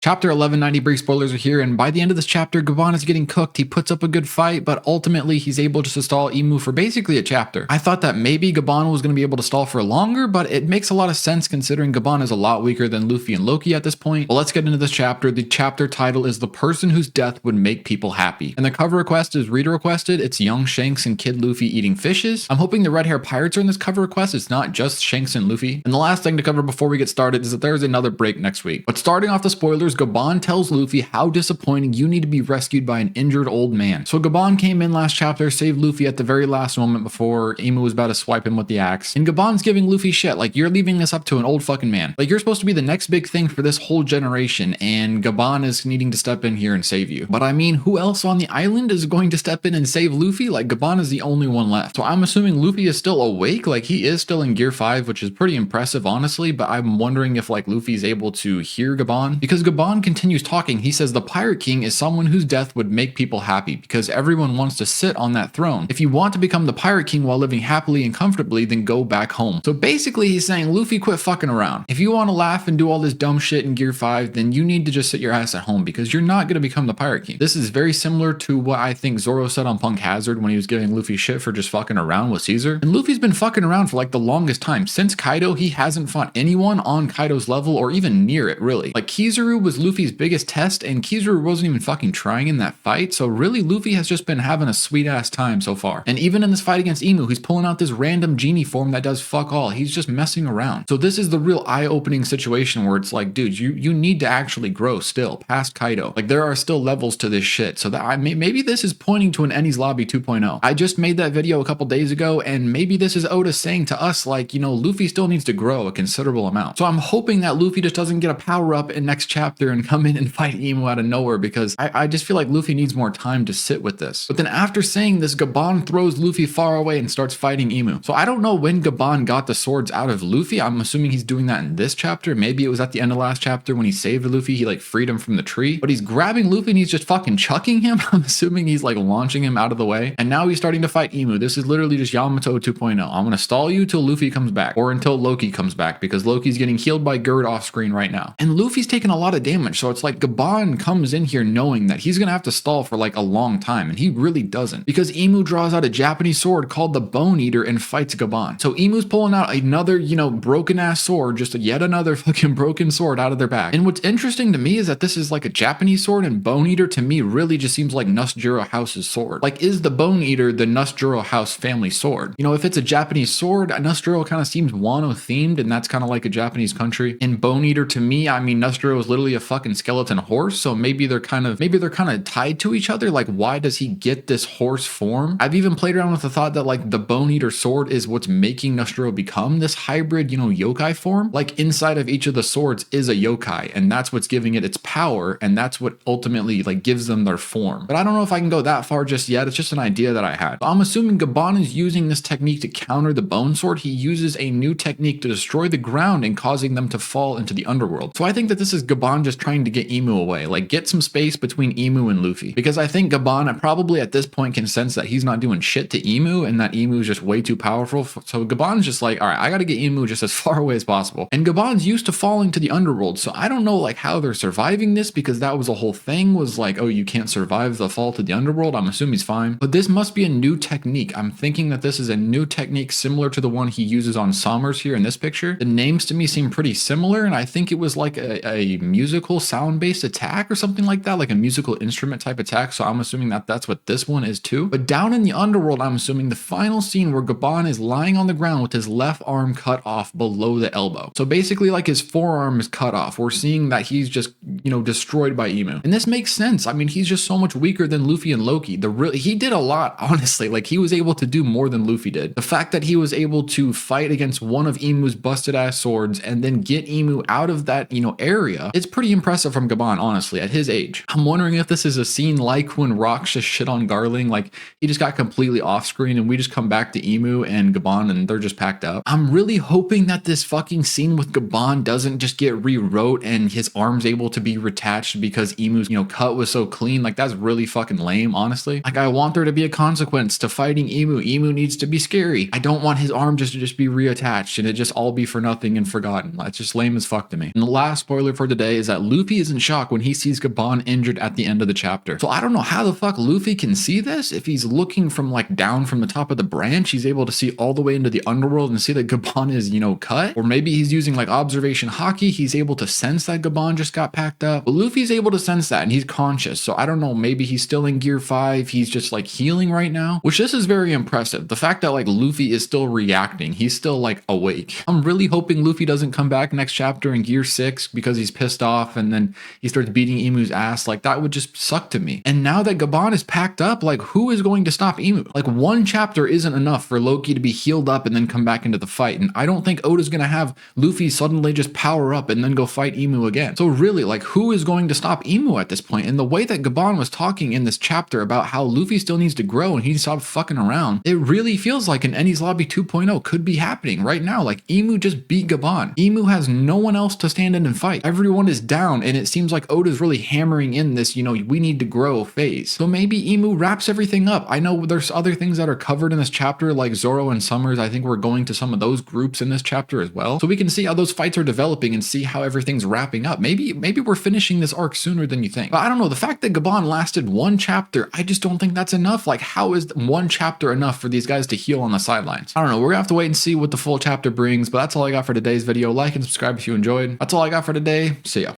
Chapter 1190 brief spoilers are here, and by the end of this chapter, Gaban is getting cooked. He puts up a good fight, but ultimately he's able just to stall Emu for basically a chapter. I thought that maybe Gaban was going to be able to stall for longer, but it makes a lot of sense considering Gaban is a lot weaker than Luffy and Loki at this point. But let's get into this chapter. The chapter title is The Person Whose Death Would Make People Happy. And the cover request is reader requested. It's young Shanks and Kid Luffy eating fishes. I'm hoping the red hair pirates are in this cover request. It's not just Shanks and Luffy. And the last thing to cover before we get started is that there's another break next week. But starting off the spoilers, Gaban tells Luffy how disappointing you need to be rescued by an injured old man. So Gaban came in last chapter, saved Luffy at the very last moment before Emu was about to swipe him with the axe. And Gaban's giving Luffy shit, like, you're leaving this up to an old fucking man. Like, you're supposed to be the next big thing for this whole generation, and Gaban is needing to step in here and save you. But I mean, who else on the island is going to step in and save Luffy? Like, Gaban is the only one left. So I'm assuming Luffy is still awake, like he is still in Gear 5, which is pretty impressive, honestly, but I'm wondering if, like, Luffy's able to hear Gaban. Because Gaban continues talking. He says the Pirate King is someone whose death would make people happy because everyone wants to sit on that throne. If you want to become the Pirate King while living happily and comfortably, then go back home. So basically he's saying, Luffy, quit fucking around. If you want to laugh and do all this dumb shit in Gear 5, then you need to just sit your ass at home because you're not going to become the Pirate King. This is very similar to what I think Zoro said on Punk Hazard when he was giving Luffy shit for just fucking around with Caesar. And Luffy's been fucking around for like the longest time. Since Kaido, he hasn't fought anyone on Kaido's level or even near it, really. Like, Kizaru was Luffy's biggest test, and Kizaru wasn't even fucking trying in that fight, so really Luffy has just been having a sweet ass time so far. And even in this fight against Emu, he's pulling out this random genie form that does fuck all. He's just messing around. So this is the real eye-opening situation where it's like, dude, you need to actually grow still past Kaido. Like, there are still levels to this shit, so that maybe this is pointing to an Enies Lobby 2.0. I just made that video a couple days ago, and maybe this is Oda saying to us, like, you know, Luffy still needs to grow a considerable amount. So I'm hoping that Luffy just doesn't get a power up in next chapter and come in and fight Emu out of nowhere, because I just feel like Luffy needs more time to sit with this. But then after saying this, Gaban throws Luffy far away and starts fighting Emu. So I don't know when Gaban got the swords out of Luffy. I'm assuming he's doing that in this chapter. Maybe it was at the end of last chapter when he saved Luffy, he like freed him from the tree. But he's grabbing Luffy and he's just fucking chucking him. I'm assuming he's like launching him out of the way. And now he's starting to fight Emu. This is literally just Yamato 2.0. I'm gonna stall you till Luffy comes back, or until Loki comes back, because Loki's getting healed by Gerd off screen right now. And Luffy's taking a lot of damage, so it's like Gaban comes in here knowing that he's gonna have to stall for like a long time, and he really doesn't, because Emu draws out a Japanese sword called the Bone Eater and fights Gaban. So Emu's pulling out another, you know, broken ass sword, just yet another fucking broken sword out of their back. And what's interesting to me is that this is like a Japanese sword, and Bone Eater to me really just seems like Nusjuro House's sword. Like, is the Bone Eater the Nusjuro House family sword? You know, if it's a Japanese sword, Nusjuro kind of seems Wano themed, and that's kind of like a Japanese country. And Bone Eater to me, I mean, Nusjuro is literally a fucking skeleton horse, so maybe they're kind of tied to each other. Like, why does he get this horse form? I've even played around with the thought that like the Bone Eater sword is what's making Nusjuro become this hybrid, you know, yokai form. Like, inside of each of the swords is a yokai, and that's what's giving it its power, and that's what ultimately like gives them their form. But I don't know if I can go that far just yet. It's just an idea that I had. So I'm assuming Gaban is using this technique to counter the bone sword. He uses a new technique to destroy the ground and causing them to fall into the underworld. So I think that this is Gaban just trying to get Emu away, like get some space between Emu and Luffy, because I think Gaban probably at this point can sense that he's not doing shit to Emu and that Emu is just way too powerful. So Gaban's just like, all right, I gotta get Emu just as far away as possible. And Gaban's used to falling to the underworld, so I don't know like how they're surviving this, because that was a whole thing, was like, oh, you can't survive the fall to the underworld. I'm assuming he's fine, but this must be a new technique. I'm thinking that this is a new technique similar to the one he uses on Sommers here in this picture. The names to me seem pretty similar, and I think it was like a musical sound-based attack or something like that, like a musical instrument type attack. So I'm assuming that that's what this one is too. But down in the underworld, I'm assuming the final scene where Gaban is lying on the ground with his left arm cut off below the elbow. So basically like his forearm is cut off. We're seeing that he's just, you know, destroyed by Emu. And this makes sense. I mean, he's just so much weaker than Luffy and Loki. He did a lot, honestly. Like, he was able to do more than Luffy did. The fact that he was able to fight against one of Emu's busted ass swords and then get Emu out of that, you know, area, it's pretty impressive from Gaban, honestly, at his age. I'm wondering if this is a scene like when Rox just shit on Garling, like he just got completely off screen and we just come back to Emu and Gaban and they're just packed up. I'm really hoping that this fucking scene with Gaban doesn't just get rewrote and his arm's able to be be retouched because Emu's, cut was so clean. Like, that's really fucking lame, honestly. Like, I want there to be a consequence to fighting Emu. Emu needs to be scary. I don't want his arm just to be reattached and it just all be for nothing and forgotten. That's just lame as fuck to me. And the last spoiler for today is that Luffy is in shock when he sees Gaban injured at the end of the chapter. So I don't know how the fuck Luffy can see this. If he's looking from like down from the top of the branch, he's able to see all the way into the underworld and see that Gaban is, cut. Or maybe he's using like observation hockey. He's able to sense that Gaban just got packed up. But Luffy's able to sense that and he's conscious. So I don't know, maybe he's still in gear 5. He's just like healing right now, which this is very impressive. The fact that like Luffy is still reacting, he's still like awake. I'm really hoping Luffy doesn't come back next chapter in gear 6 because he's pissed off and then he starts beating Emu's ass. Like, that would just suck to me. And now that Gaban is packed up, like, who is going to stop Emu? Like, one chapter isn't enough for Loki to be healed up and then come back into the fight. And I don't think Oda's gonna have Luffy suddenly just power up and then go fight Emu again. So really, like, who is going to stop Emu at this point? And the way that Gaban was talking in this chapter about how Luffy still needs to grow and he stopped fucking around, it really feels like an Enies Lobby 2.0 could be happening right now. Like, Emu just beat Gaban. Emu has no one else to stand in and fight. Everyone is down and it seems like Oda's really hammering in this, we need to grow phase. So maybe Emu wraps everything up. I know there's other things that are covered in this chapter like Zoro and Summers. I think we're going to some of those groups in this chapter as well. So we can see how those fights are developing and see how everything's wrapping up. Maybe we're finishing this arc sooner than you think. But I don't know, the fact that Gaban lasted one chapter, I just don't think that's enough. Like, how is one chapter enough for these guys to heal on the sidelines? I don't know. We're gonna have to wait and see what the full chapter brings, but that's all I got for today's video. Like and subscribe if you enjoyed. That's all I got for today. See ya.